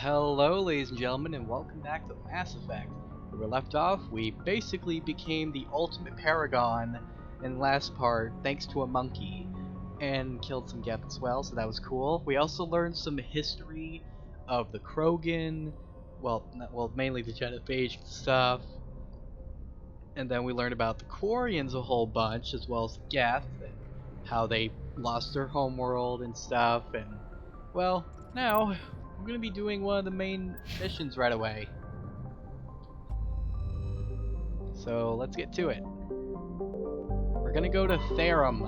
Hello ladies and gentlemen, and welcome back to Mass Effect. Where we left off, we basically became the ultimate paragon in the last part thanks to a monkey, and killed some Geth as well, so that was cool. We also learned some history of the Krogan, mainly the genophage stuff, and then we learned about the Quarians a whole bunch, as well as the Geth, and how they lost their homeworld and stuff, and well, now I'm gonna be doing one of the main missions right away. So let's get to it. We're gonna go to Therum.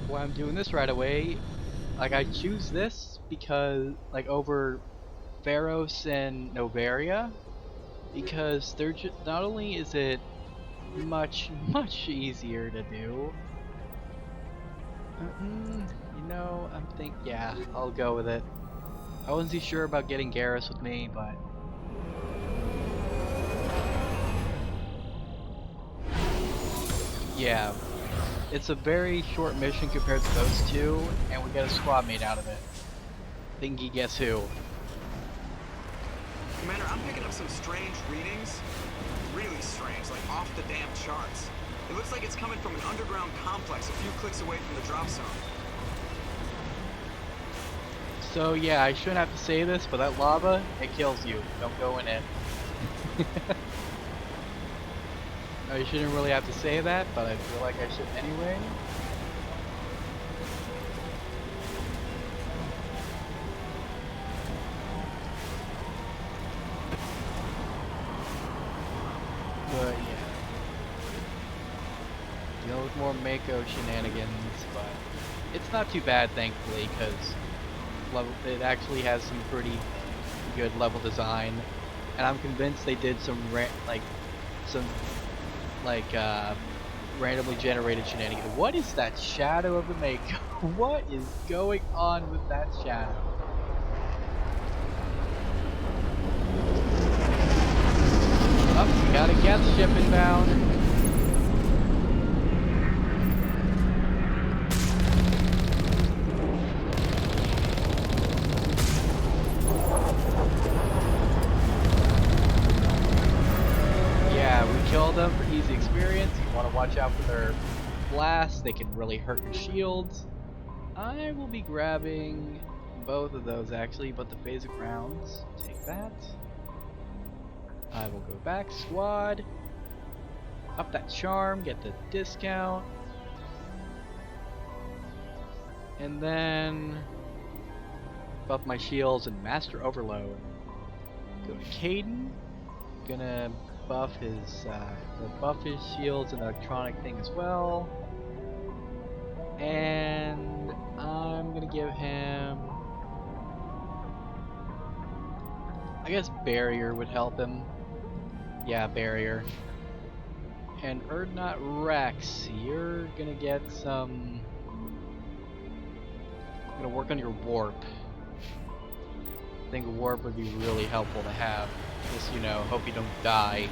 Why I'm doing this right away, I choose this because, over Pharos and Novaria, because they're not only is it much easier to do, yeah, I'll go with it. I wasn't too sure about getting Garrus with me, but yeah, it's a very short mission compared to those two, and we get a squad mate out of it. Thingy guess who? Commander, I'm picking up some strange readings. Really strange, like off the damn charts. It looks like it's coming from an underground complex a few clicks away from the drop zone. So yeah, I shouldn't have to say this, but that lava, it kills you. Don't go in it. I shouldn't really have to say that, but I feel like I should anyway. But yeah. Deal with more Mako shenanigans, but it's not too bad, thankfully, because it actually has some pretty good level design, and I'm convinced they did some randomly generated shenanigans. What is that shadow of the Mako? What is going on with that shadow? Oh, we got a Geth ship inbound. Kill them for easy experience. You want to watch out for their blasts, they can really hurt your shields. I will be grabbing both of those actually, but the phasic rounds, take that. I will go back, squad, up that charm, get the discount, and then buff my shields and master overload. Go to Caden, gonna buff his shields and electronic thing as well, and I'm gonna give him, I guess barrier would help him. Yeah, barrier. And Erdnot Rex, you're gonna get some. I'm gonna work on your warp. I think a warp would be really helpful to have. Just, hope you don't die.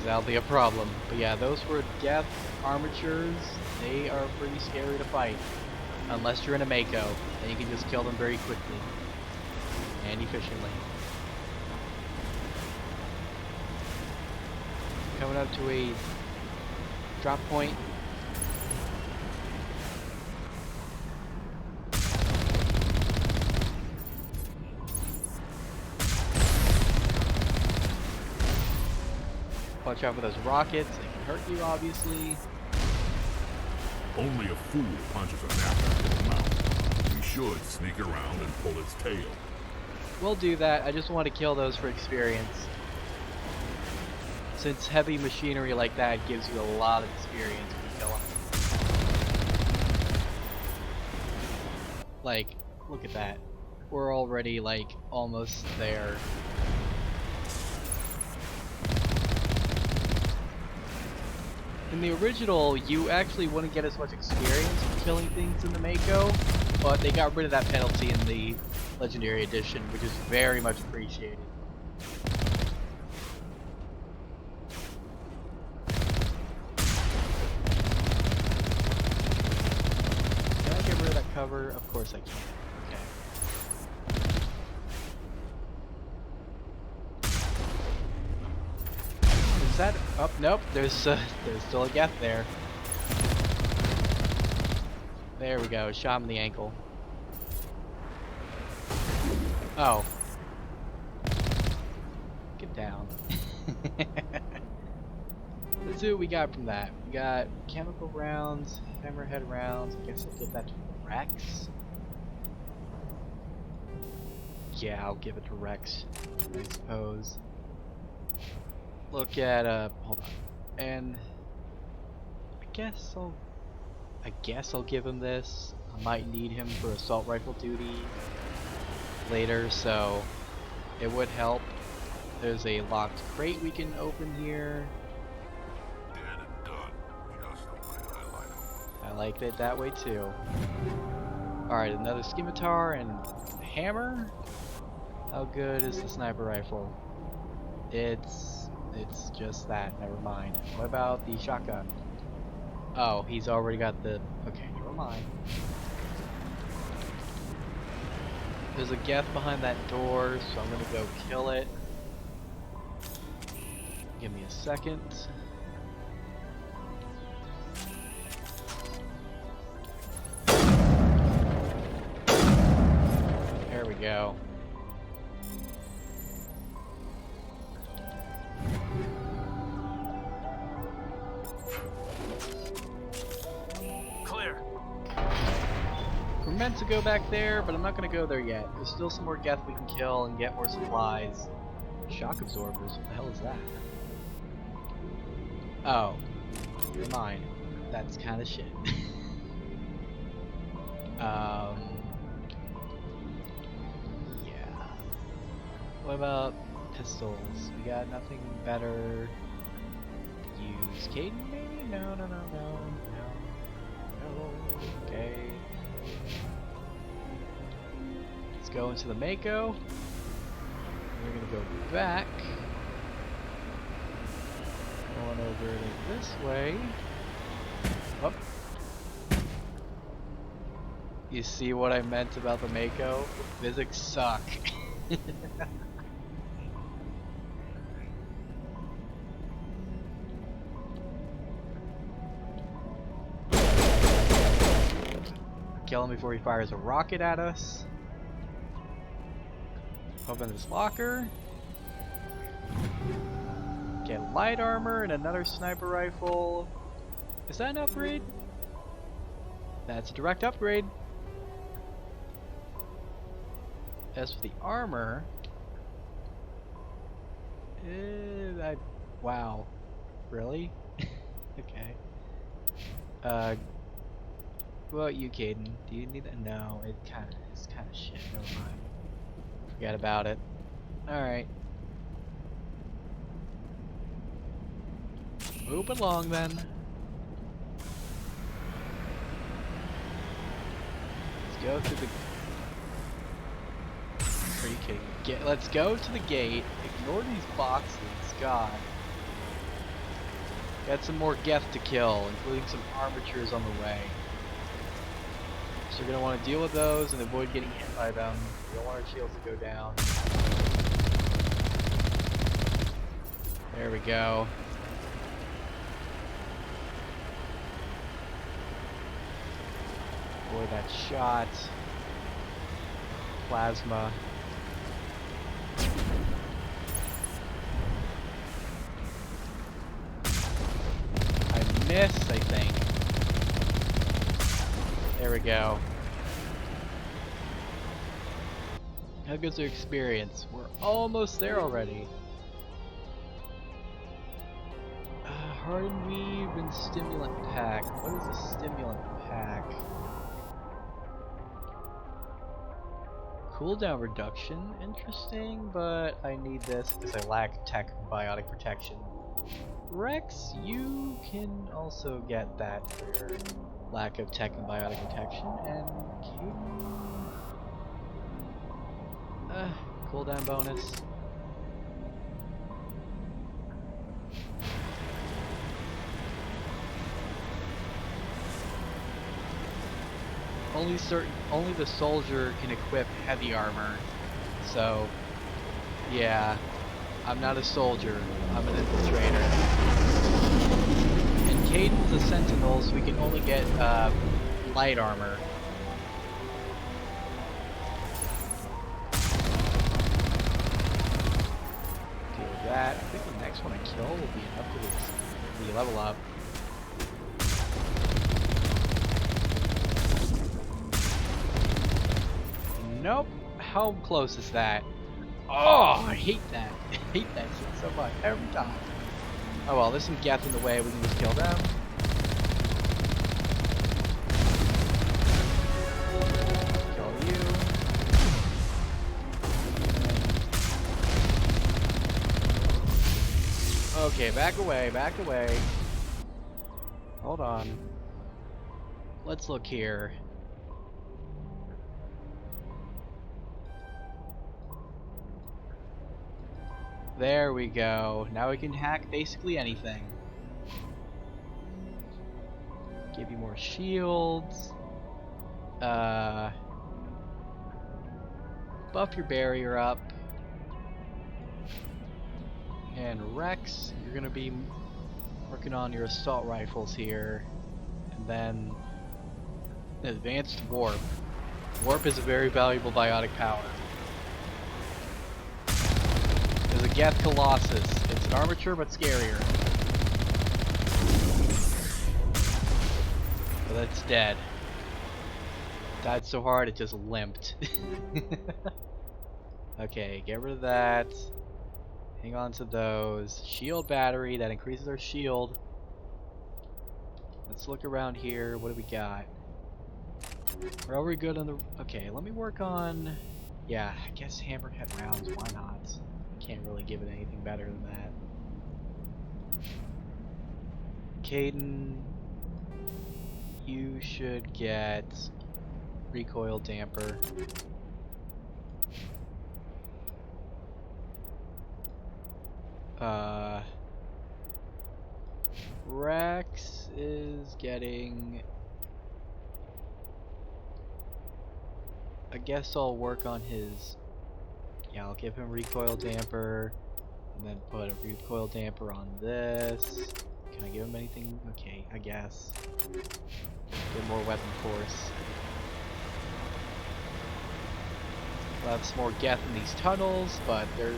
That'll be a problem. But yeah, those were Geth armatures. They are pretty scary to fight. Unless you're in a Mako. Then you can just kill them very quickly. And efficiently. Coming up to a drop point. Watch out for those rockets, they can hurt you obviously. Only a fool punches a napper in the mouth. We should sneak around and pull its tail. We'll do that, I just want to kill those for experience. Since heavy machinery like that gives you a lot of experience when you kill them. Look at that. We're already, almost there. In the original, you actually wouldn't get as much experience with killing things in the Mako, but they got rid of that penalty in the Legendary Edition, which is very much appreciated. cover? Of course I can. Okay. Is that... Oh, nope. There's still a Geth there. There we go. Shot him in the ankle. Oh. Get down. Let's see what we got from that. We got chemical rounds, hammerhead rounds. I guess I'll give that to Rex. Yeah, I'll give it to Rex, I suppose. Look at hold on. And I guess I'll give him this. I might need him for assault rifle duty later, so it would help. There's a locked crate we can open here. Dead and done. Just the way I like 'em. I liked it that way too. Alright, another scimitar and hammer. How good is the sniper rifle? It's just that, never mind. What about the shotgun? Oh, he's already got the... Okay, never mind. There's a Geth behind that door, so I'm gonna go kill it. Give me a second. There we go. Clear. We're meant to go back there, but I'm not gonna go there yet. There's still some more Geth we can kill and get more supplies. Shock absorbers, what the hell is that? Oh, never mind. That's kind of shit. Yeah. What about pistols? We got nothing better to use. Caden, maybe? No. Okay. Let's go into the Mako. We're gonna go back. Going over it this way. Oh. You see what I meant about the Mako? Physics suck. Kill him before he fires a rocket at us. Open this locker. Get light armor and another sniper rifle. Is that an upgrade? That's a direct upgrade. As for the armor, wow, really? Okay. What about you, Caden? Do you need that? No, it's kind of shit. Never mind. Forget about it. All right. Move along then. Let's go to the... Are you kidding? Let's go to the gate. Ignore these boxes. God. Got some more Geth to kill, including some armatures on the way. So you're going to want to deal with those and avoid getting hit by them. We don't want our shields to go down. There we go. Boy, that shot. Plasma. I missed, I think. There we go. How good's your experience? We're almost there already. Hardened weave and stimulant pack. What is a stimulant pack? Cooldown reduction, interesting, but I need this because I lack tech and biotic protection. Rex, you can also get that for your lack of tech and biotic protection, and cooldown bonus. only the soldier can equip heavy armor. So, yeah, I'm not a soldier. I'm an infiltrator. In Cadence the Sentinels, we can only get light armor. Deal with that. I think the next one I kill will be enough to level up. Nope. How close is that? Oh, I hate that. I hate that shit so much every time. Oh well, there's some Geth in the way. We can just kill them. Kill you. Okay, back away, back away. Hold on. Let's look here. There we go. Now we can hack basically anything. Give you more shields. Buff your barrier up. And Rex, you're gonna be working on your assault rifles here. And then advanced warp. Warp is a very valuable biotic power. There's a Geth Colossus. It's an armature but scarier. But it's dead. Died so hard it just limped. Okay, get rid of that. Hang on to those. Shield battery, that increases our shield. Let's look around here. What do we got? Are we good on the... Okay, let me work on... Yeah, I guess hammerhead rounds, why not? Can't really give it anything better than that. Caden, you should get recoil damper. Rex is getting... I guess I'll work on his... Yeah, I'll give him recoil damper, and then put a recoil damper on this. Can I give him anything? Okay, I guess. Get more weapon force. We'll have some more Geth in these tunnels, but they're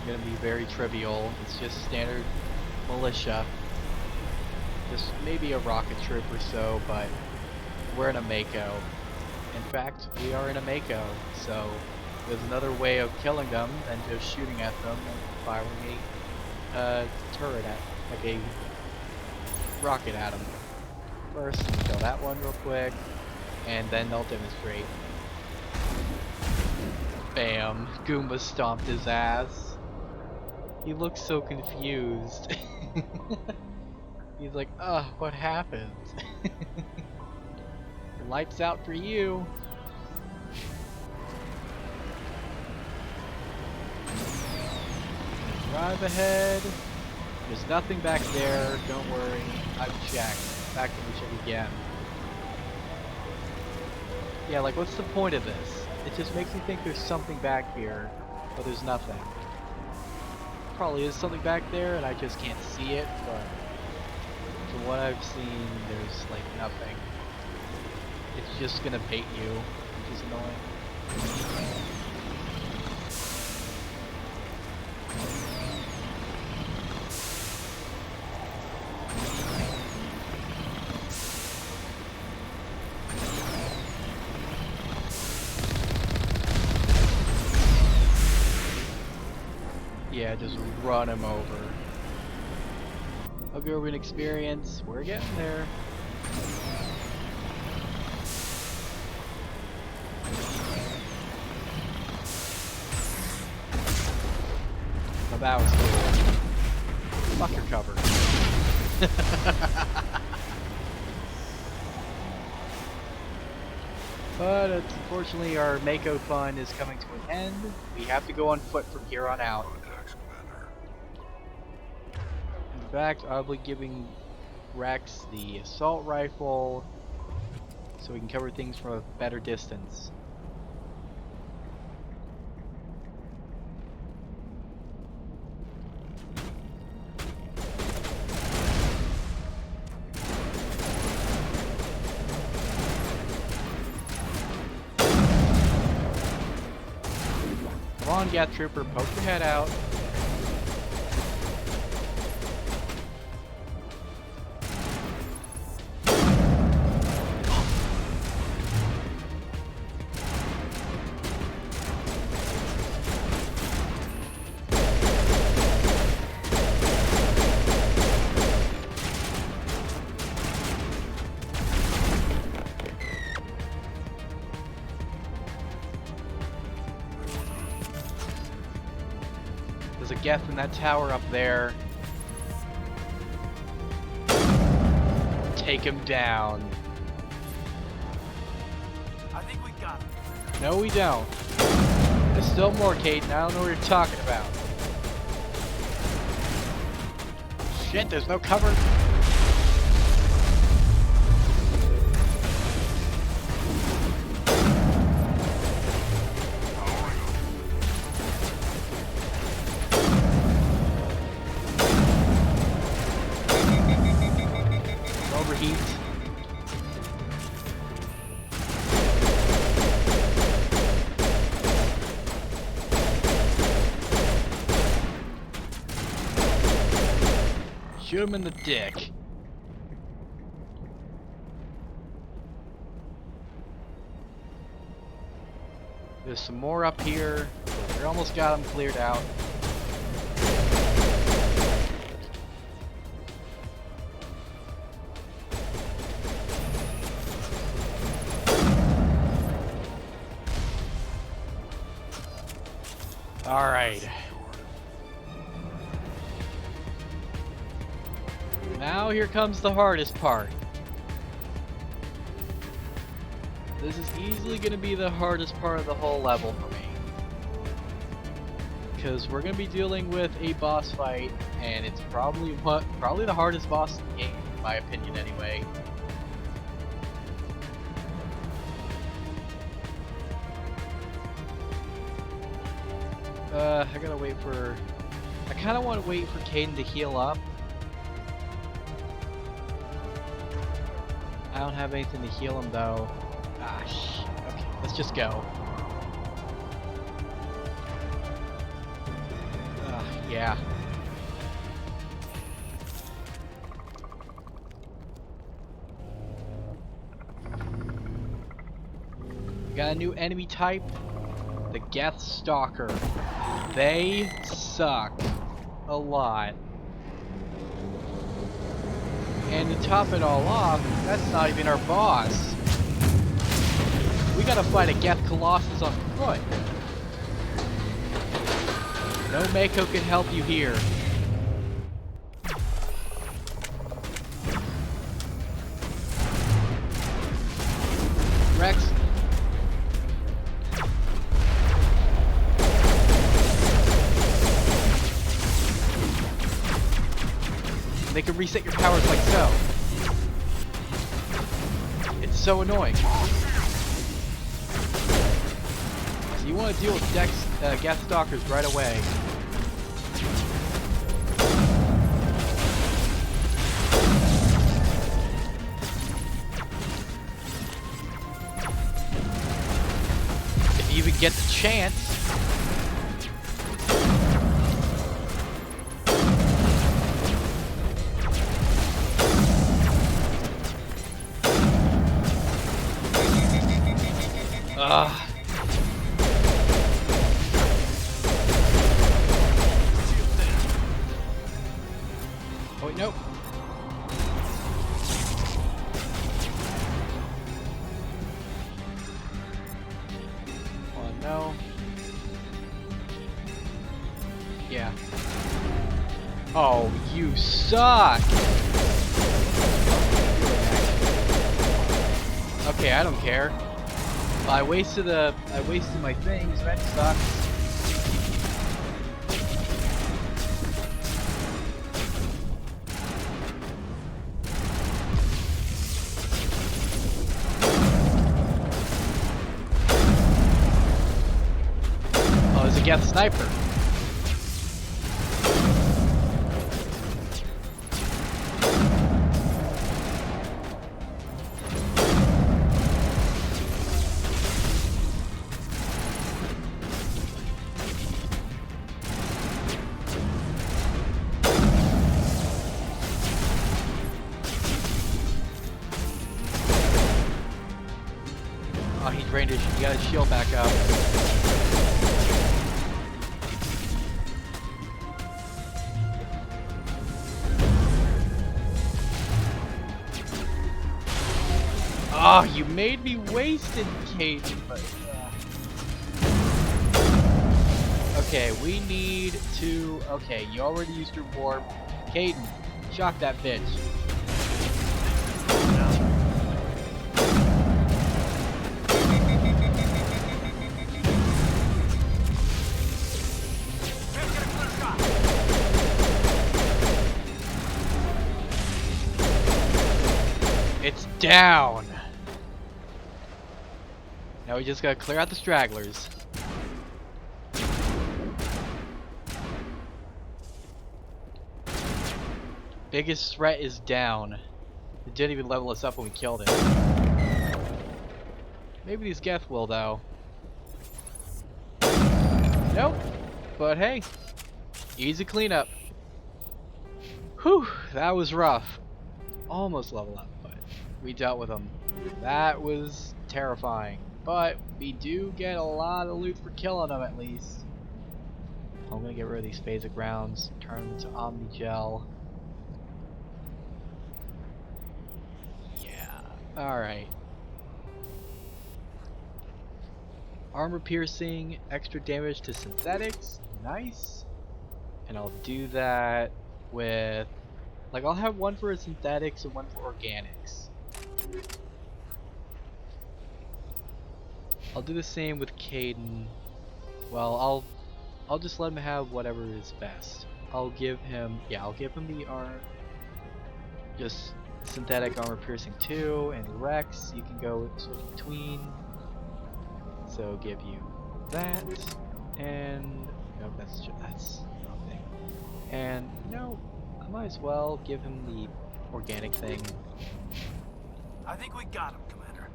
gonna be very trivial. It's just standard militia. Just maybe a rocket troop or so, but we're in a Mako. In fact, we are in a Mako, so there's another way of killing them than just shooting at them and firing a turret at, like a rocket at them. First, kill that one real quick, and then they'll demonstrate. Bam! Goomba stomped his ass. He looks so confused. He's like, ugh, what happened? Lights out for you. Drive ahead. There's nothing back there, don't worry. I've checked. In fact, let me check again. Yeah, like what's the point of this? It just makes me think there's something back here, but there's nothing. Probably is something back there and I just can't see it, but from what I've seen, there's like nothing. It's just gonna bait you, which is annoying. Yeah, just run him over. Ogre experience, we're getting there. Well, that was cool. Fuck your cover. But unfortunately our Mako fun is coming to an end. We have to go on foot from here on out. In fact, I'll be giving Rex the assault rifle. so we can cover things from a better distance. Come on, Geth Trooper, poke your head out. There's a Geth in that tower up there. Take him down. I think we got him. No, we don't. There's still more, Caden. I don't know what you're talking about. Shit, there's no cover. Overheat. Shoot him in the dick. There's some more up here. We almost got them cleared out. All right. Now here comes the hardest part. This is easily going to be the hardest part of the whole level for me. Because we're going to be dealing with a boss fight, and it's probably the hardest boss in the game, in my opinion anyway. I gotta wait for... I kinda want to wait for Caden to heal up. I don't have anything to heal him though. Ah, okay, let's just go. Yeah. We got a new enemy type. The Geth Stalker. They suck a lot. And to top it all off, that's not even our boss. We gotta fight a Geth Colossus on foot. No Mako can help you here. Rex. They can reset your powers like so. It's so annoying. So you want to deal with Geth Stalkers right away. If you even get the chance. Oh wait, nope. Oh no. Yeah. Oh, you suck! Okay, I don't care. I wasted my things, that sucks. Geth sniper. Oh, he's drained his, he got his shield back up. Oh, you made me waste it, Caden, but okay, we need to... Okay, you already used your warp. Caden, shock that bitch. It's down! Now we just gotta clear out the stragglers. Biggest threat is down. It didn't even level us up when we killed it. Maybe these Geth will though. Nope. But hey, easy cleanup. Whew, that was rough. Almost level up, but we dealt with them. That was terrifying. But we do get a lot of loot for killing them at least. I'm gonna get rid of these phasic rounds, turn them into Omni Gel. Yeah. Alright. Armor piercing, extra damage to synthetics. Nice. And I'll do that with... Like, I'll have one for synthetics and one for organics. I'll do the same with Caden. Well, I'll just let him have whatever is best. I'll give him, yeah, I'll give him the just synthetic armor piercing 2, and Rex, you can go switch between. So give you that, and nope, that's the wrong thing. And no, I might as well give him the organic thing. I think we got him, Commander.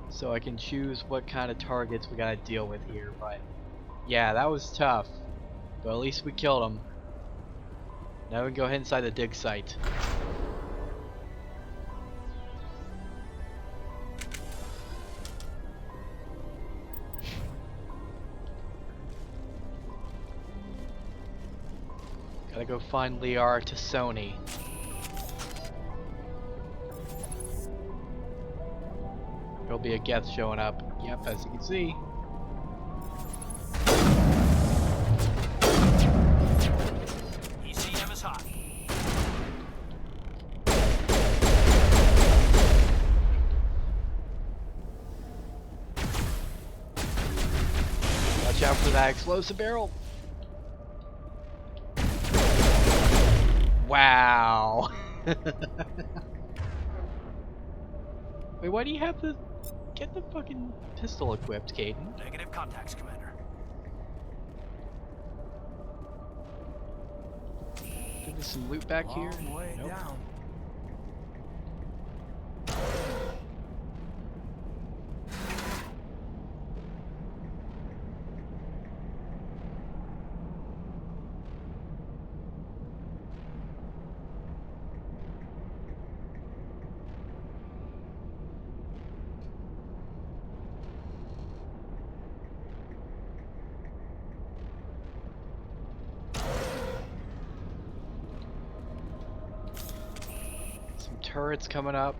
So I can choose what kind of targets we gotta deal with here, but yeah, that was tough. But at least we killed him. Now we can go ahead inside the dig site. Gotta go find Liara to Sony. There'll be a Geth showing up. Yep, as you can see. ECM is hot. Watch out for that explosive barrel. Wow. Wait, why do you have the... Get the fucking pistol equipped, Caden. Negative contacts, Commander. Think there's some loot back here? Long way Nope. down. Some turrets coming up.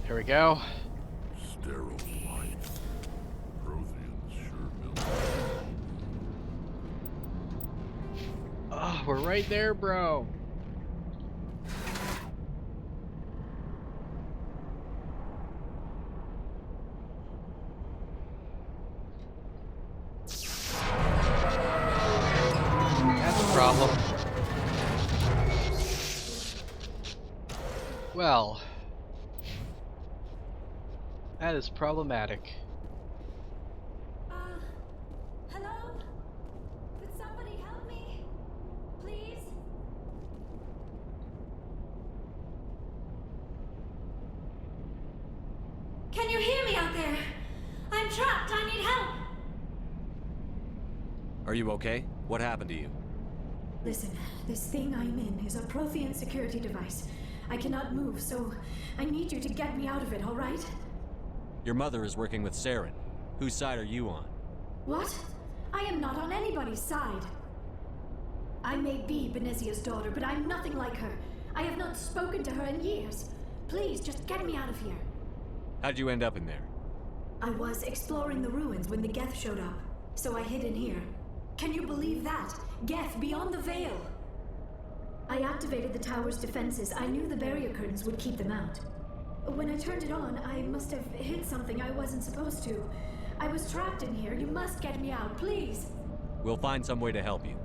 Here we go. Sterile light. Protheans sure built. Oh, we're right there, bro. That's a problem. Well, that is problematic. Hello? Could somebody help me? Please? Can you hear me out there? I'm trapped. I need help. Are you okay? What happened to you? Listen, this thing I'm in is a prothean security device. I cannot move, so I need you to get me out of it, all right? Your mother is working with Saren. Whose side are you on? What? I am not on anybody's side. I may be Benezia's daughter, but I'm nothing like her. I have not spoken to her in years. Please, just get me out of here. How'd you end up in there? I was exploring the ruins when the Geth showed up, so I hid in here. Can you believe that? Geth beyond the veil! I activated the tower's defenses. I knew the barrier curtains would keep them out. When I turned it on, I must have hit something I wasn't supposed to. I was trapped in here. You must get me out, please! We'll find some way to help you.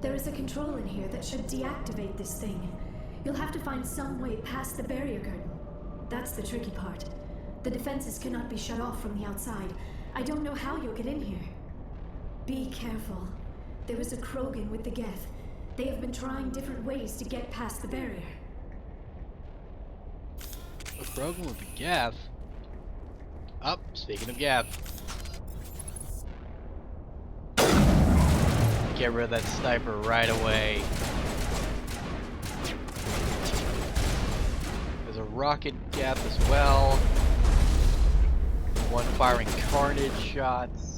There is a control in here that should deactivate this thing. You'll have to find some way past the barrier curtain. That's the tricky part. The defenses cannot be shut off from the outside. I don't know how you'll get in here. Be careful. There is a Krogan with the Geth. They have been trying different ways to get past the barrier. A Krogan with the Geth? Up, speaking of Geth. Get rid of that sniper right away. There's a rocket Geth as well. One firing carnage shots.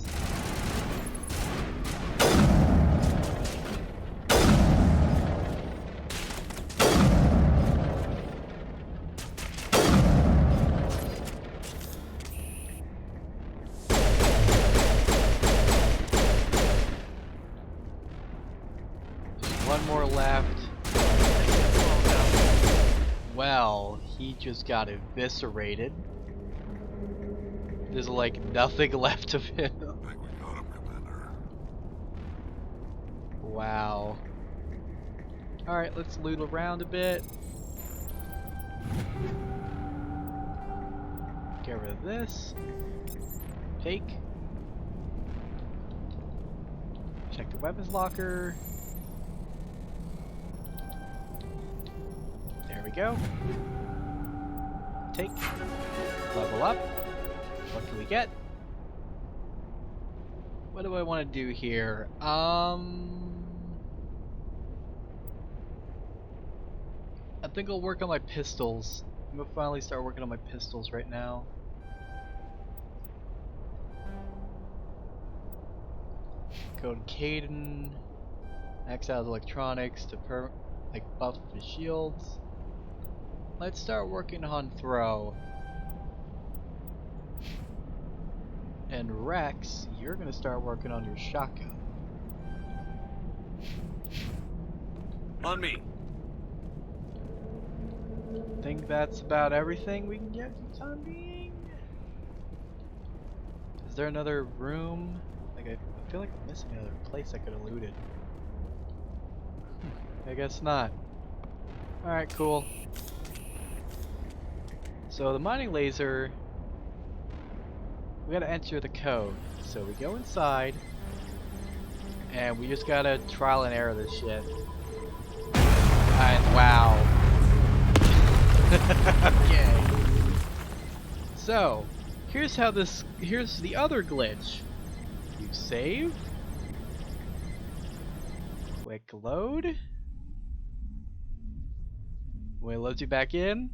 One more left. Well, he just got eviscerated. There's like nothing left of him. I think we got him, Commander. Wow. Alright, let's loot around a bit. Get rid of this. Take. Check the weapons locker. There we go. Take. Level up. What can we get? What do I want to do here? I think I'll work on my pistols. I'm gonna finally start working on my pistols right now. Go to Caden. Max out electronics to buff the shields. Let's start working on throw. And Rex, you're gonna start working on your shotgun. On me! Think that's about everything we can get for the time being? Is there another room? Like I feel like I'm missing another place I could have looted. I guess not. Alright, cool. So the mining laser, we gotta enter the code. So we go inside, and we just gotta trial and error this shit. And wow. Okay. So, here's the other glitch. You save. Quick load. When it loads you back in.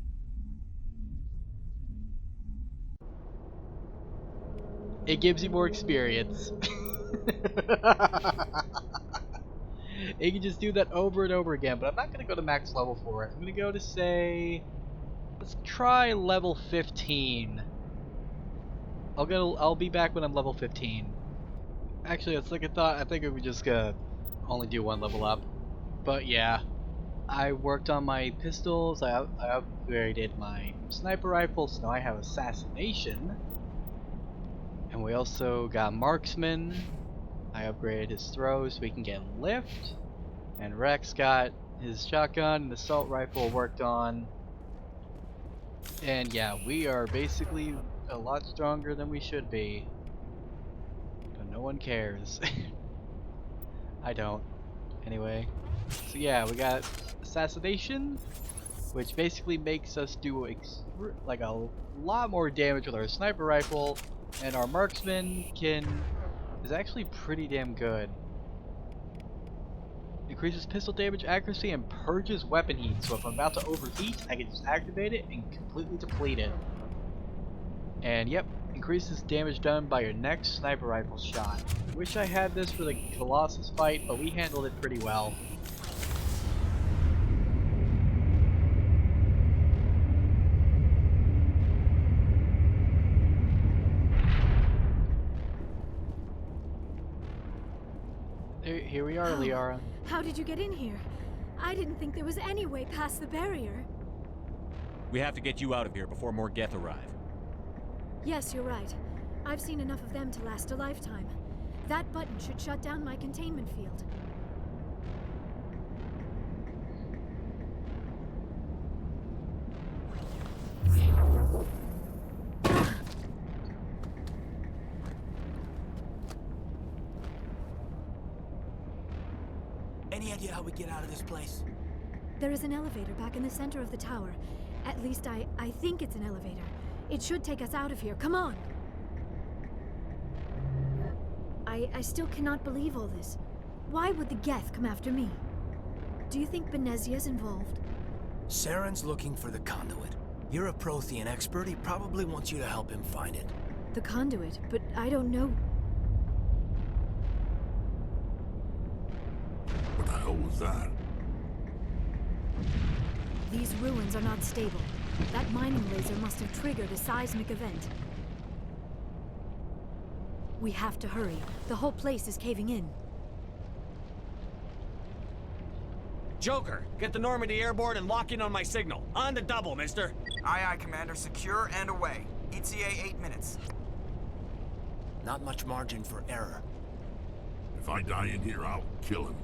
It gives you more experience. You can just do that over and over again, but I'm not gonna go to max level for it. I'm gonna go to, say, let's try level 15. I'll be back when I'm level 15. Actually, it's like I thought. I think we just gonna only do one level up. But yeah, I worked on my pistols. I upgraded my sniper rifle, so now I have assassination. And we also got marksman. I upgraded his throw so we can get lift. And Rex got his shotgun and assault rifle worked on. And yeah, we are basically a lot stronger than we should be. But no one cares. I don't. Anyway. So yeah, we got assassination, which basically makes us do like a lot more damage with our sniper rifle, and our marksman is actually pretty damn good. Increases pistol damage accuracy and purges weapon heat, so if I'm about to overheat, I can just activate it and completely deplete it. And yep, increases damage done by your next sniper rifle shot. Wish I had this for the Colossus fight, but we handled it pretty well. Here we are, Liara. How did you get in here? I didn't think there was any way past the barrier. We have to get you out of here before more Geth arrive. Yes, you're right. I've seen enough of them to last a lifetime. That button should shut down my containment field. Any idea how we get out of this place? There is an elevator back in the center of the tower. At least I think it's an elevator. It should take us out of here. Come on! I still cannot believe all this. Why would the Geth come after me? Do you think Benezia's involved? Saren's looking for the conduit. You're a prothean expert. He probably wants you to help him find it. The conduit, but I don't know. What the hell was that? These ruins are not stable. That mining laser must have triggered a seismic event. We have to hurry. The whole place is caving in. Joker, get the Normandy airborne and lock in on my signal. On the double, mister. Aye, aye, Commander. Secure and away. ETA 8 minutes. Not much margin for error. If I die in here, I'll kill him.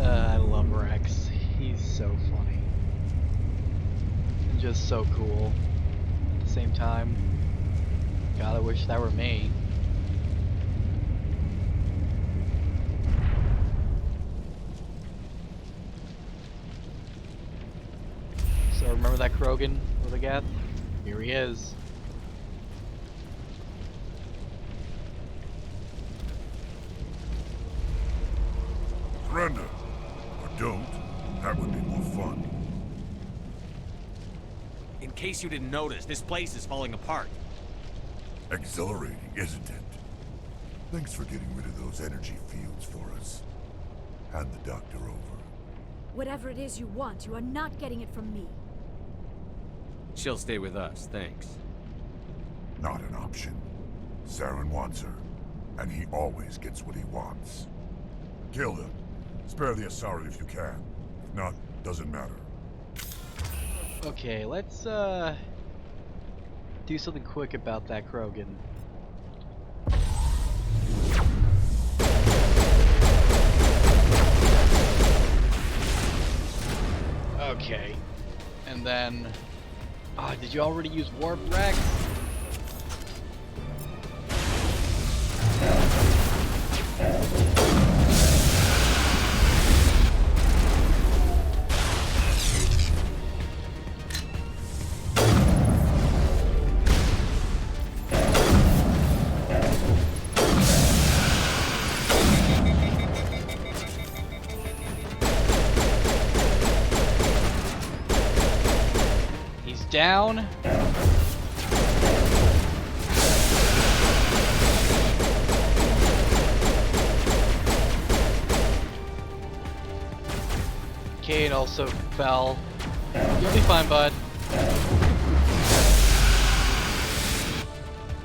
I love Rex. He's so funny. And just so cool. At the same time, God, I wish that were me. So remember that Krogan with a Geth? Here he is. Surrender. Or don't. That would be more fun. In case you didn't notice, this place is falling apart. Exhilarating, isn't it? Thanks for getting rid of those energy fields for us. Hand the doctor over. Whatever it is you want, you are not getting it from me. She'll stay with us, thanks. Not an option. Saren wants her, and he always gets what he wants. Kill him. Spare the asari if you can. If not, doesn't matter. Okay, let's do something quick about that Krogan. Okay. And then did you already use Warp Rex? Down. Cade also fell. You'll be fine, bud.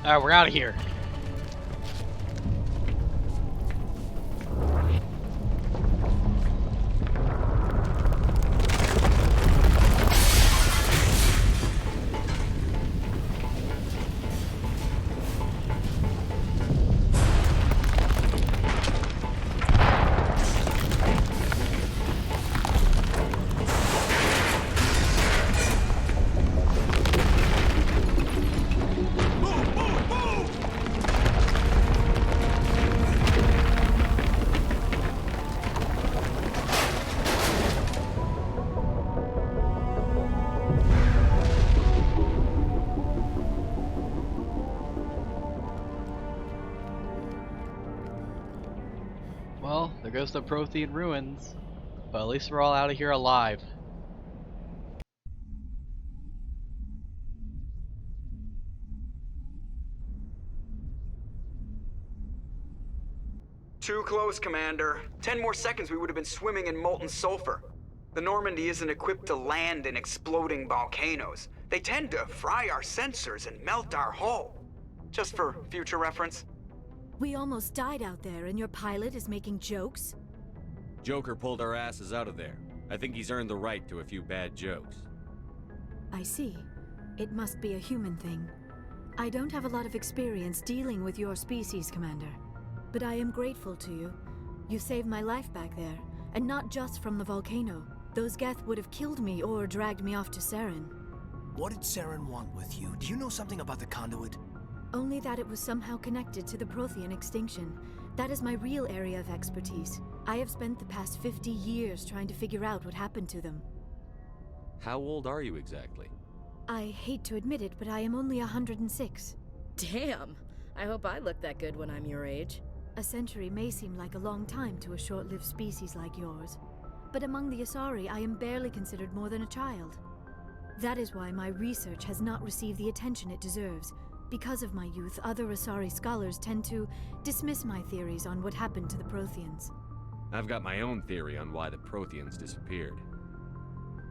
Alright, we're out of here. There goes the Prothean ruins. But at least we're all out of here alive. Too close, Commander. 10 more seconds we would have been swimming in molten sulfur. The Normandy isn't equipped to land in exploding volcanoes. They tend to fry our sensors and melt our hull. Just for future reference. We almost died out there, and your pilot is making jokes? Joker pulled our asses out of there. I think he's earned the right to a few bad jokes. I see. It must be a human thing. I don't have a lot of experience dealing with your species, Commander. But I am grateful to you. You saved my life back there, and not just from the volcano. Those Geth would have killed me or dragged me off to Saren. What did Saren want with you? Do you know something about the conduit? Only that it was somehow connected to the Prothean extinction. That is my real area of expertise. I have spent the past 50 years trying to figure out what happened to them. How old are you exactly? I hate to admit it, but I am only 106. Damn! I hope I look that good when I'm your age. A century may seem like a long time to a short-lived species like yours. But among the Asari, I am barely considered more than a child. That is why my research has not received the attention it deserves. Because of my youth, other Asari scholars tend to dismiss my theories on what happened to the Protheans. I've got my own theory on why the Protheans disappeared.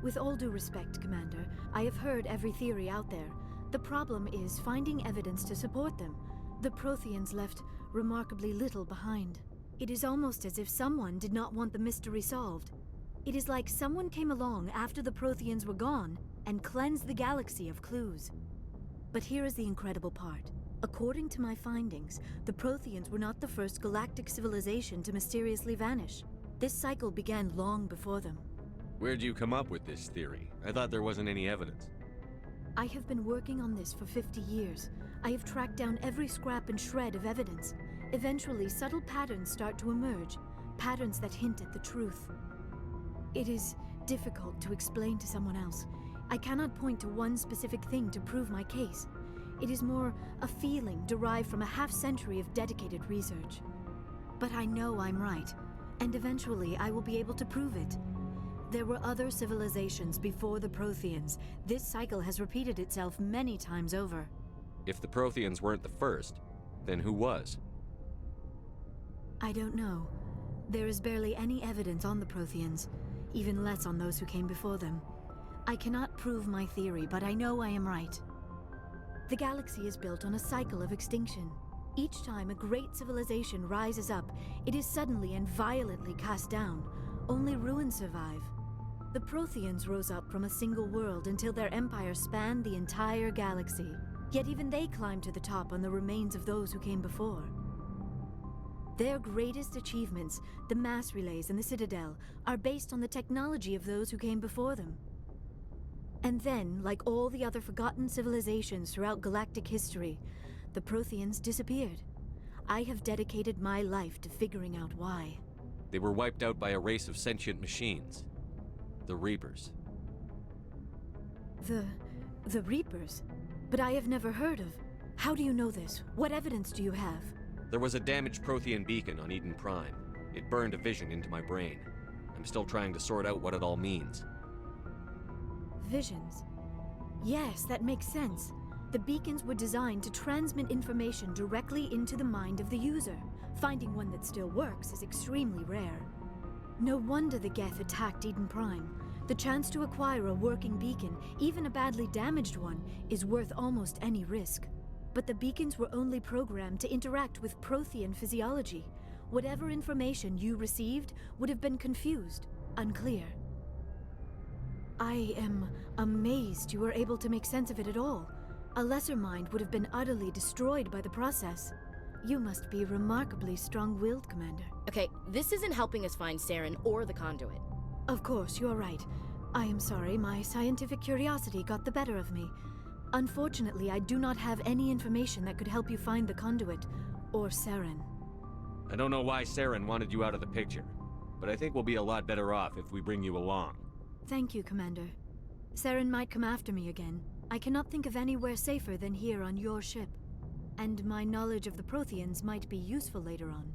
With all due respect, Commander, I have heard every theory out there. The problem is finding evidence to support them. The Protheans left remarkably little behind. It is almost as if someone did not want the mystery solved. It is like someone came along after the Protheans were gone and cleansed the galaxy of clues. But here is the incredible part. According to my findings, the Protheans were not the first galactic civilization to mysteriously vanish. This cycle began long before them. Where'd you come up with this theory? I thought there wasn't any evidence. I have been working on this for 50 years. I have tracked down every scrap and shred of evidence. Eventually, subtle patterns start to emerge, patterns that hint at the truth. It is difficult to explain to someone else. I cannot point to one specific thing to prove my case. It is more a feeling derived from a half-century of dedicated research. But I know I'm right, and eventually I will be able to prove it. There were other civilizations before the Protheans. This cycle has repeated itself many times over. If the Protheans weren't the first, then who was? I don't know. There is barely any evidence on the Protheans, even less on those who came before them. I cannot prove my theory, but I know I am right. The galaxy is built on a cycle of extinction. Each time a great civilization rises up, it is suddenly and violently cast down. Only ruins survive. The Protheans rose up from a single world until their empire spanned the entire galaxy. Yet even they climbed to the top on the remains of those who came before. Their greatest achievements, the mass relays and the Citadel, are based on the technology of those who came before them. And then, like all the other forgotten civilizations throughout galactic history, the Protheans disappeared. I have dedicated my life to figuring out why. They were wiped out by a race of sentient machines. The Reapers. The Reapers? But I have never heard of. How do you know this? What evidence do you have? There was a damaged Prothean beacon on Eden Prime. It burned a vision into my brain. I'm still trying to sort out what it all means. Visions. Yes, that makes sense. The beacons were designed to transmit information directly into the mind of the user. Finding one that still works is extremely rare. No wonder the Geth attacked Eden Prime. The chance to acquire a working beacon, even a badly damaged one, is worth almost any risk. But the beacons were only programmed to interact with Prothean physiology. Whatever information you received would have been confused, unclear. I am amazed you were able to make sense of it at all. A lesser mind would have been utterly destroyed by the process. You must be remarkably strong-willed, Commander. Okay, this isn't helping us find Saren or the conduit. Of course, you're right. I am sorry, my scientific curiosity got the better of me. Unfortunately, I do not have any information that could help you find the conduit, or Saren. I don't know why Saren wanted you out of the picture, but I think we'll be a lot better off if we bring you along. Thank you, Commander. Saren might come after me again. I cannot think of anywhere safer than here on your ship. And my knowledge of the Protheans might be useful later on.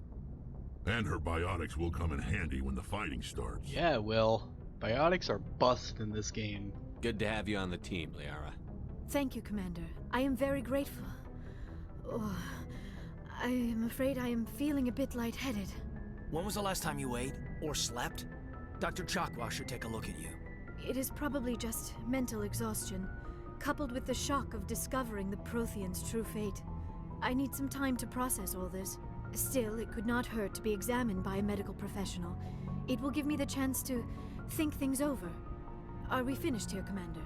And her biotics will come in handy when the fighting starts. Yeah, it will. Biotics are bust in this game. Good to have you on the team, Liara. Thank you, Commander. I am very grateful. Oh, I am afraid I am feeling a bit lightheaded. When was the last time you ate or slept? Dr. Chakwa should take a look at you. It is probably just mental exhaustion, coupled with the shock of discovering the Prothean's true fate. I need some time to process all this. Still, it could not hurt to be examined by a medical professional. It will give me the chance to think things over. Are we finished here, Commander?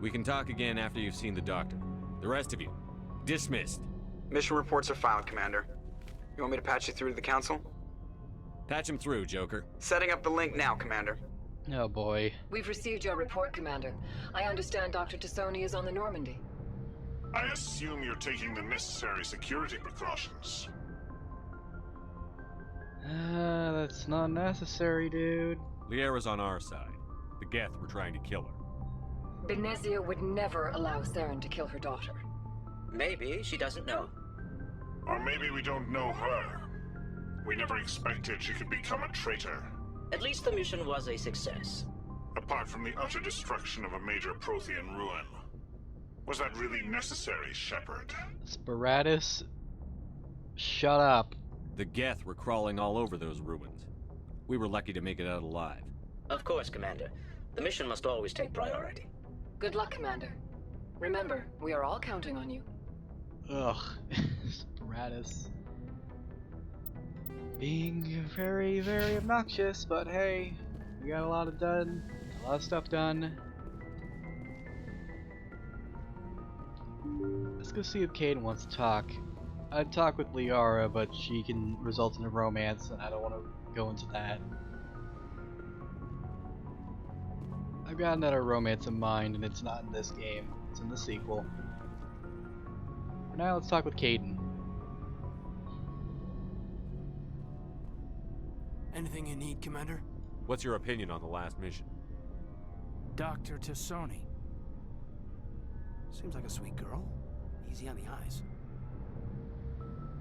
We can talk again after you've seen the doctor. The rest of you, dismissed. Mission reports are filed, Commander. You want me to patch you through to the Council? Patch him through, Joker. Setting up the link now, Commander. Oh boy. We've received your report, Commander. I understand Dr. Tassoni is on the Normandy. I assume you're taking the necessary security precautions. That's not necessary, dude. Liara's on our side. The Geth were trying to kill her. Benezia would never allow Saren to kill her daughter. Maybe she doesn't know. Or maybe we don't know her. We never expected she could become a traitor. At least the mission was a success. Apart from the utter destruction of a major prothean ruin. Was that really necessary, Shepard? Sparatus, shut up. The Geth were crawling all over those ruins. We were lucky to make it out alive. Of course, Commander. The mission must always take priority. Good luck, Commander. Remember, we are all counting on you. Ugh. Sparatus. Being very, very obnoxious, but hey, we got a lot of stuff done. Let's go see if Caden wants to talk. I'd talk with Liara, but she can result in a romance, and I don't want to go into that. I've got another romance in mind, and it's not in this game. It's in the sequel. For now, let's talk with Caden. Anything you need, Commander? What's your opinion on the last mission? Dr. Tassoni. Seems like a sweet girl. Easy on the eyes.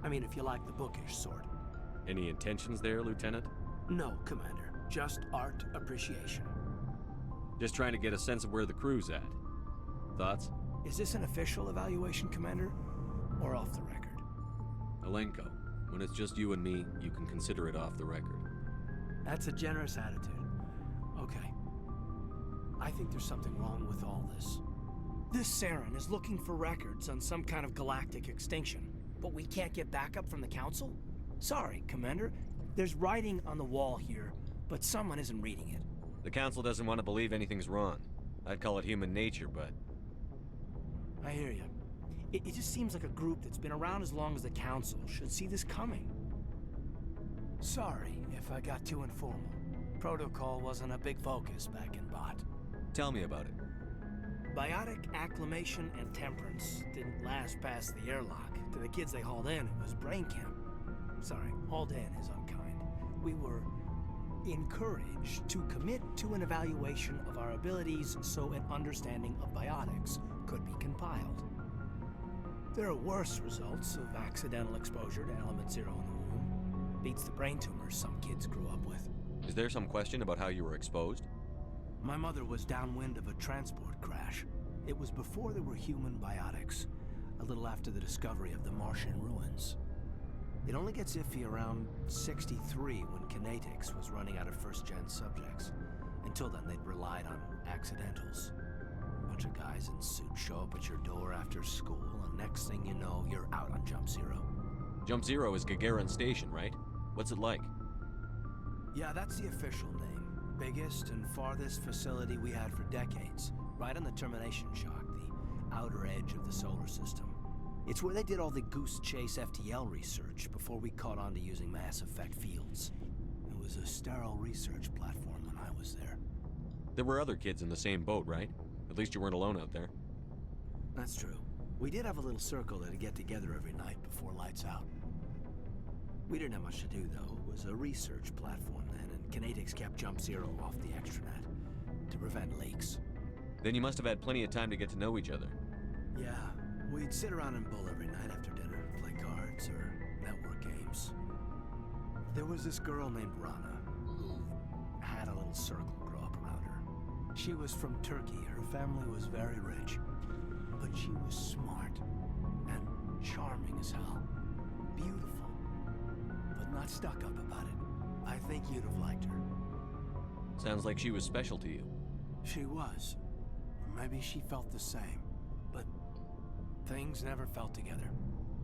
I mean, if you like the bookish sort. Any intentions there, Lieutenant? No, Commander. Just art appreciation. Just trying to get a sense of where the crew's at. Thoughts? Is this an official evaluation, Commander? Or off the record? Alenko, when it's just you and me, you can consider it off the record. That's a generous attitude. Okay. I think there's something wrong with all this. This Saren is looking for records on some kind of galactic extinction, but we can't get backup from the Council? Sorry, Commander. There's writing on the wall here, but someone isn't reading it. The Council doesn't want to believe anything's wrong. I'd call it human nature, but... I hear you. It just seems like a group that's been around as long as the Council should see this coming. Sorry if I got too informal. Protocol wasn't a big focus back in Bot. Tell me about it. Biotic acclimation and temperance didn't last past the airlock. To the kids they hauled in, it was brain camp. Sorry, hauled in is unkind. We were encouraged to commit to an evaluation of our abilities so an understanding of biotics could be compiled. There are worse results of accidental exposure to element 0 in the womb. Beats the brain tumors some kids grew up with. Is there some question about how you were exposed? My mother was downwind of a transport crash. It was before there were human biotics, a little after the discovery of the Martian ruins. It only gets iffy around 63 when Kinetics was running out of first-gen subjects. Until then, they'd relied on accidentals. A bunch of guys in suits show up at your door after school, and next thing you know, you're out on Jump Zero. Jump Zero is Gagarin Station, right? What's it like? Yeah, that's the official name. Biggest and farthest facility we had for decades. Right on the termination shock, the outer edge of the solar system. It's where they did all the Goose Chase FTL research before we caught on to using mass effect fields. It was a sterile research platform when I was there. There were other kids in the same boat, right? At least you weren't alone out there. That's true. We did have a little circle that'd get together every night before lights out. We didn't have much to do, though. It was a research platform then, and Kinetics kept Jump Zero off the extranet to prevent leaks. Then you must have had plenty of time to get to know each other. Yeah, we'd sit around and bull every night after dinner, play cards or network games. There was this girl named Rana who had a little circle grow up around her. She was from Turkey. Her family was very rich. But she was smart and charming as hell. Beautiful. But not stuck up about it. I think you'd have liked her. Sounds like she was special to you. She was. Maybe she felt the same. But things never felt together.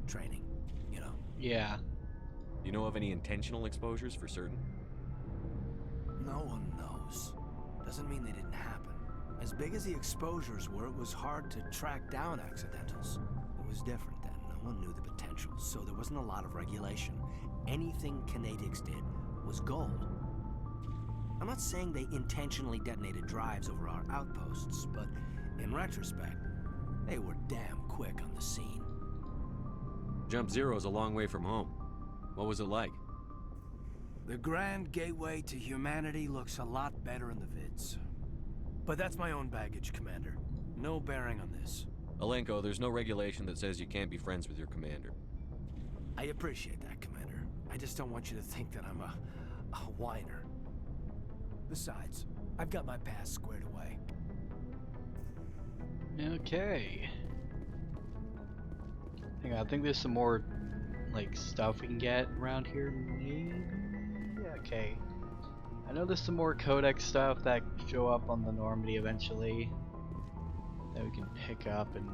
Training, you know. Yeah. You know of any intentional exposures for certain? No one knows. Doesn't mean they didn't happen. As big as the exposures were, it was hard to track down accidentals. It was different then. No one knew the potential, so there wasn't a lot of regulation. Anything Canadics did was gold. I'm not saying they intentionally detonated drives over our outposts, but in retrospect, they were damn quick on the scene. Jump Zero's a long way from home. What was it like? The grand gateway to humanity looks a lot better in the vids. But that's my own baggage, Commander. No bearing on this. Alenko, there's no regulation that says you can't be friends with your commander. I appreciate that, Commander. I just don't want you to think that I'm a whiner. Besides, I've got my past squared away. Okay. Hang on, I think there's some more, like, stuff we can get around here, maybe? Yeah, okay. I know there's some more codex stuff that show up on the Normandy eventually that we can pick up and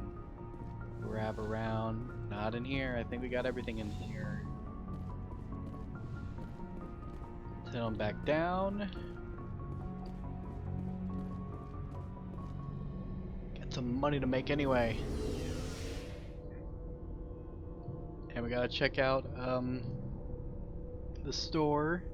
grab around. Not in here. I think we got everything in here. Head on back down. Get some money to make anyway. And we gotta check out the store.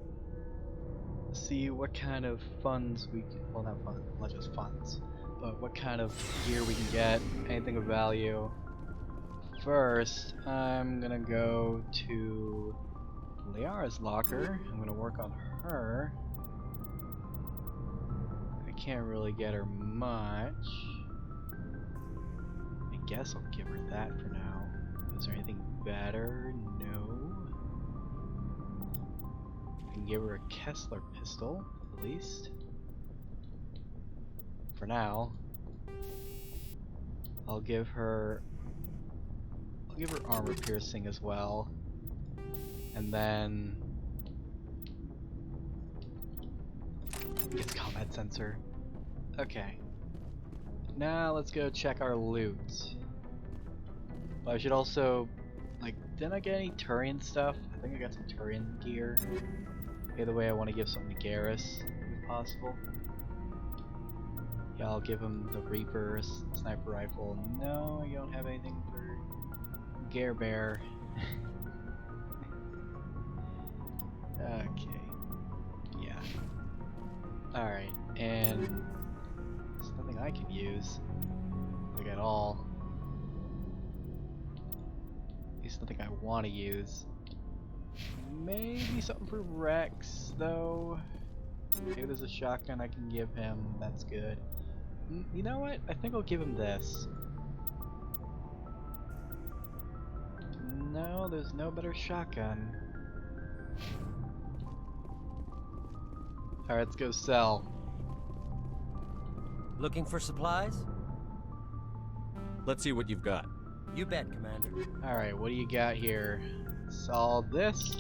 See what kind of funds we can, well, not funds, not just funds, but what kind of gear we can get, anything of value. First, I'm gonna go to Liara's locker. I'm gonna work on her. I can't really get her much. I guess I'll give her that for now. Is there anything better? No. I can give her a Kessler pistol, at least. For now. I'll give her armor piercing as well. And then it's combat sensor. Okay. Now let's go check our loot. But I should also, like, didn't I get any Turian stuff? I think I got some Turian gear. Either way, I want to give something to Garrus, if possible. Yeah, I'll give him the Reaper sniper rifle. No, you don't have anything for Gare Bear. Okay. Yeah. Alright, and there's nothing I can use. Like at all. At least nothing I want to use. Maybe something for Rex, though. Maybe there's a shotgun I can give him. That's good. You know what? I think I'll give him this. No, there's no better shotgun. Alright, let's go sell. Looking for supplies? Let's see what you've got. You bet, Commander. Alright, what do you got here? Saw this.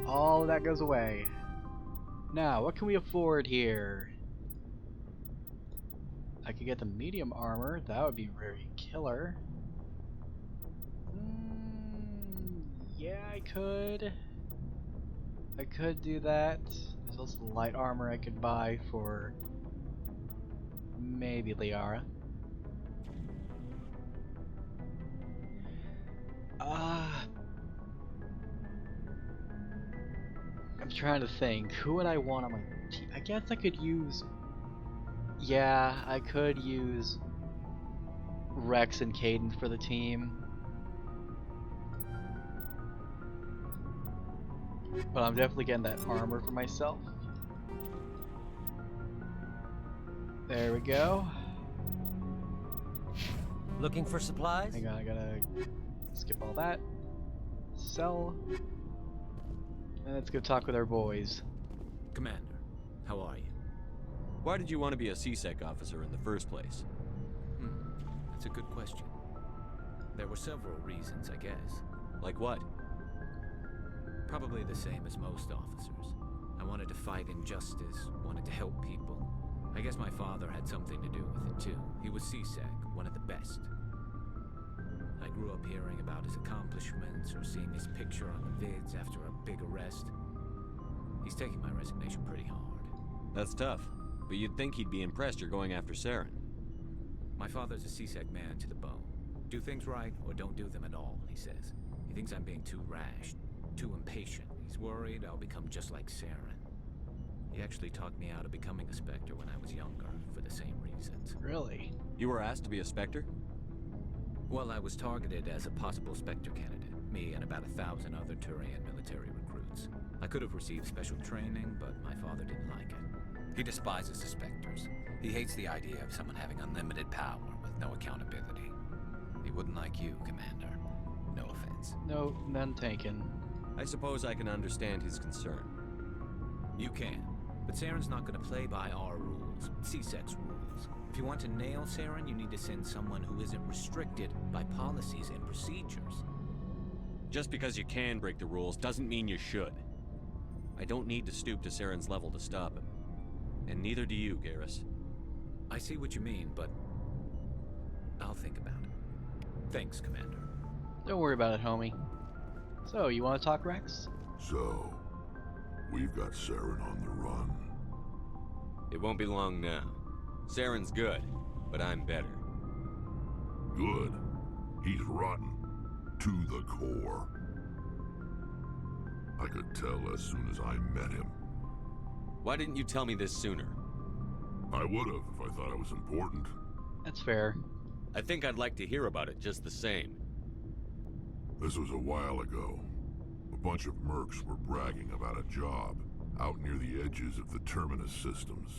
All of that goes away. Now, what can we afford here? I could get the medium armor. That would be very killer. Yeah, I could. I could do that. There's also light armor I could buy for maybe Liara. I'm trying to think. Who would I want on my team? I guess I could use... Yeah, I could use Rex and Caden for the team. But I'm definitely getting that armor for myself. There we go. Looking for supplies? Hang on, I gotta skip all that. Sell. And let's go talk with our boys. Commander, how are you? Why did you want to be a CSEC officer in the first place? That's a good question. There were several reasons, I guess. Like what? Probably the same as most officers. I wanted to fight injustice, wanted to help people. I guess my father had something to do with it too. He was CSEC, one of the best. I grew up hearing about his accomplishments or seeing his picture on the vids after a big arrest. He's taking my resignation pretty hard. That's tough, but you'd think he'd be impressed you're going after Saren. My father's a CSEC man to the bone. Do things right or don't do them at all, he says. He thinks I'm being too rash, too impatient. He's worried I'll become just like Saren. He actually talked me out of becoming a Spectre when I was younger, for the same reasons. Really? You were asked to be a Spectre? Well, I was targeted as a possible Spectre candidate. Me and about 1,000 other Turian military recruits. I could have received special training, but my father didn't like it. He despises the Spectres. He hates the idea of someone having unlimited power with no accountability. He wouldn't like you, Commander. No offense. No, none taken. I suppose I can understand his concern. You can. But Saren's not going to play by our rules, CSEC's rules. If you want to nail Saren, you need to send someone who isn't restricted by policies and procedures. Just because you can break the rules doesn't mean you should. I don't need to stoop to Saren's level to stop him. And neither do you, Garrus. I see what you mean, but I'll think about it. Thanks, Commander. Don't worry about it, homie. So, you want to talk, Rex? So, we've got Saren on the run. It won't be long now. Saren's good, but I'm better. Good. He's rotten. To the core. I could tell as soon as I met him. Why didn't you tell me this sooner? I would've if I thought it was important. That's fair. I think I'd like to hear about it just the same. This was a while ago. A bunch of mercs were bragging about a job out near the edges of the Terminus systems.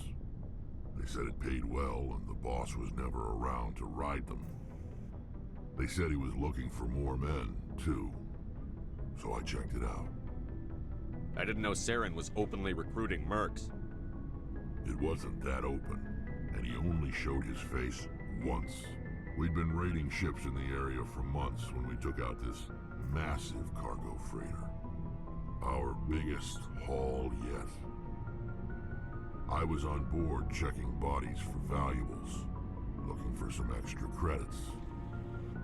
They said it paid well and the boss was never around to ride them. They said he was looking for more men, too. So I checked it out. I didn't know Saren was openly recruiting mercs. It wasn't that open, and he only showed his face once. We'd been raiding ships in the area for months when we took out this massive cargo freighter. Our biggest haul yet. I was on board checking bodies for valuables, looking for some extra credits.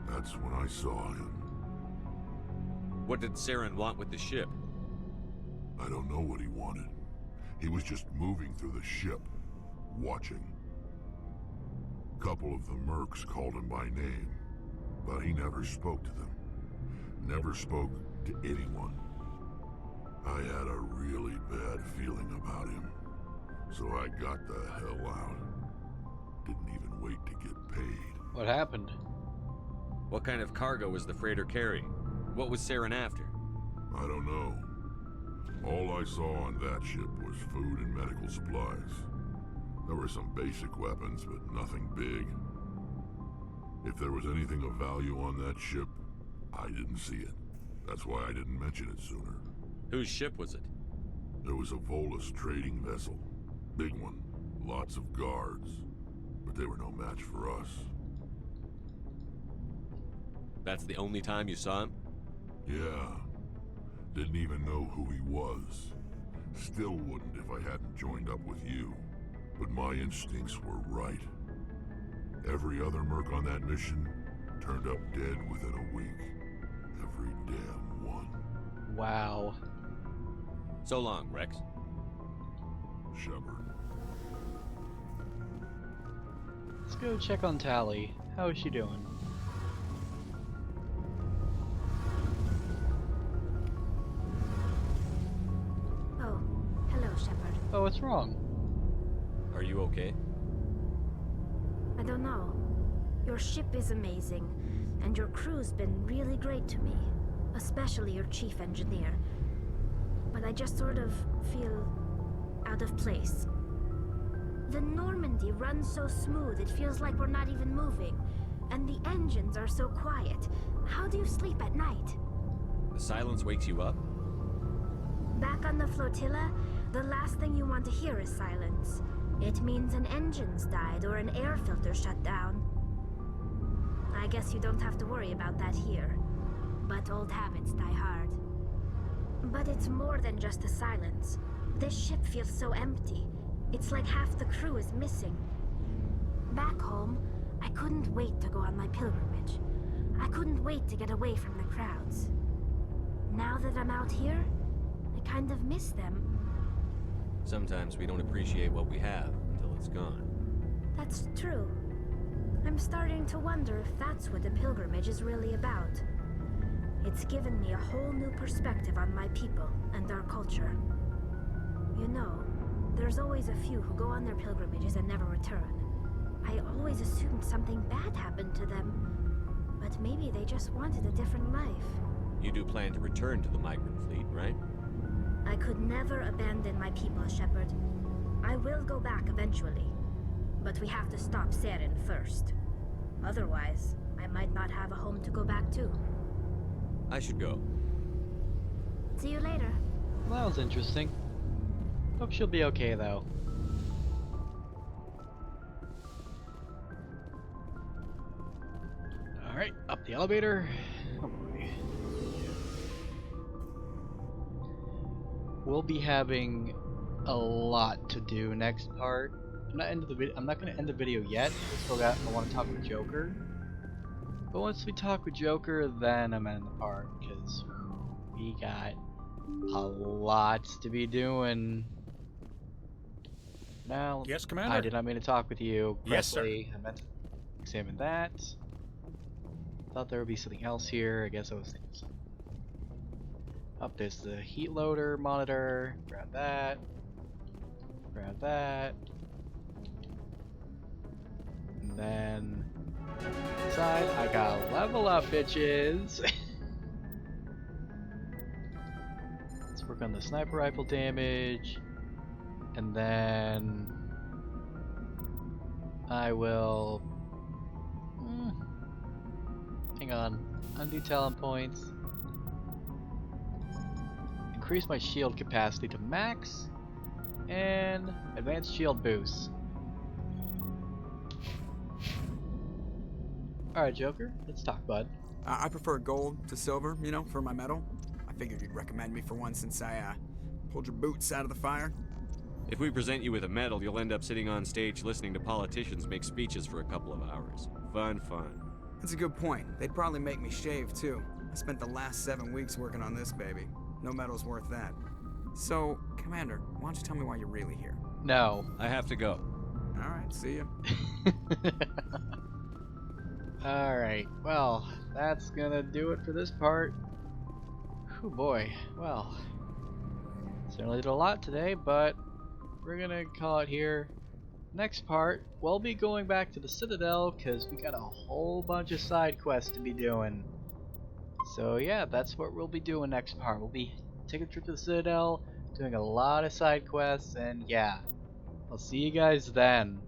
That's when I saw him. What did Saren want with the ship? I don't know what he wanted. He was just moving through the ship, watching. Couple of the mercs called him by name, but he never spoke to them. Never spoke to anyone. I had a really bad feeling about him, so I got the hell out. Didn't even wait to get paid. What happened? What kind of cargo was the freighter carrying? What was Saren after? I don't know. All I saw on that ship was food and medical supplies. There were some basic weapons, but nothing big. If there was anything of value on that ship, I didn't see it. That's why I didn't mention it sooner. Whose ship was it? There was a Volus trading vessel. Big one. Lots of guards. But they were no match for us. That's the only time you saw him? Yeah. Didn't even know who he was. Still wouldn't if I hadn't joined up with you. But my instincts were right. Every other merc on that mission turned up dead within a week. Every damn one. Wow. So long, Rex. Shepard. Let's go check on Tally. How is she doing? Oh, hello, Shepard. Oh, what's wrong? Are you okay? I don't know. Your ship is amazing, and your crew's been really great to me. Especially your chief engineer. But I just sort of feel out of place. The Normandy runs so smooth, it feels like we're not even moving. And the engines are so quiet. How do you sleep at night? The The silence wakes you up? Back on the flotilla, the last thing you want to hear is silence. It means an engine's died or an air filter shut down. I guess you don't have to worry about that here. But old habits die hard. But it's more than just the silence. This ship feels so empty. It's like half the crew is missing. Back home, I couldn't wait to go on my pilgrimage. I couldn't wait to get away from the crowds. Now that I'm out here, I kind of miss them. Sometimes we don't appreciate what we have until it's gone. That's true. I'm starting to wonder if that's what the pilgrimage is really about. It's given me a whole new perspective on my people and our culture. You know, there's always a few who go on their pilgrimages and never return. I always assumed something bad happened to them, but maybe they just wanted a different life. You do plan to return to the migrant fleet, right? I could never abandon my people, Shepard. I will go back eventually, but we have to stop Saren first. Otherwise, I might not have a home to go back to. I should go. See you later. Well, that was interesting. Hope she'll be okay, though. Alright, up the elevator. Oh boy. We'll be having a lot to do next part. I'm not gonna end the video yet. I want to talk with Joker. But once we talk with Joker, then I'm ending the part because we got a lot to be doing. Now, yes, Commander. I did not mean to talk with you. Yes, sir. I meant to examine that. Thought there would be something else here. I guess I was thinking something. Up there's the heat loader monitor. Grab that. Grab that. And then inside I got level up, bitches. Let's work on the sniper rifle damage. And then I will hang on. Undo talent points. Increase my shield capacity to max. And advanced shield boost. Alright, Joker, let's talk, bud. I prefer gold to silver, you know, for my medal. I figured you'd recommend me for one since I pulled your boots out of the fire. If we present you with a medal, you'll end up sitting on stage listening to politicians make speeches for a couple of hours. Fun. That's a good point. They'd probably make me shave, too. I spent the last 7 weeks working on this baby. No medal's worth that. So, Commander, why don't you tell me why you're really here? No. I have to go. Alright, see ya. Alright, well, that's gonna do it for this part. Oh boy, well, certainly did a lot today, but we're gonna call it here. Next part, we'll be going back to the Citadel because we got a whole bunch of side quests to be doing. So yeah, that's what we'll be doing next part. We'll be taking a trip to the Citadel, doing a lot of side quests, and yeah, I'll see you guys then.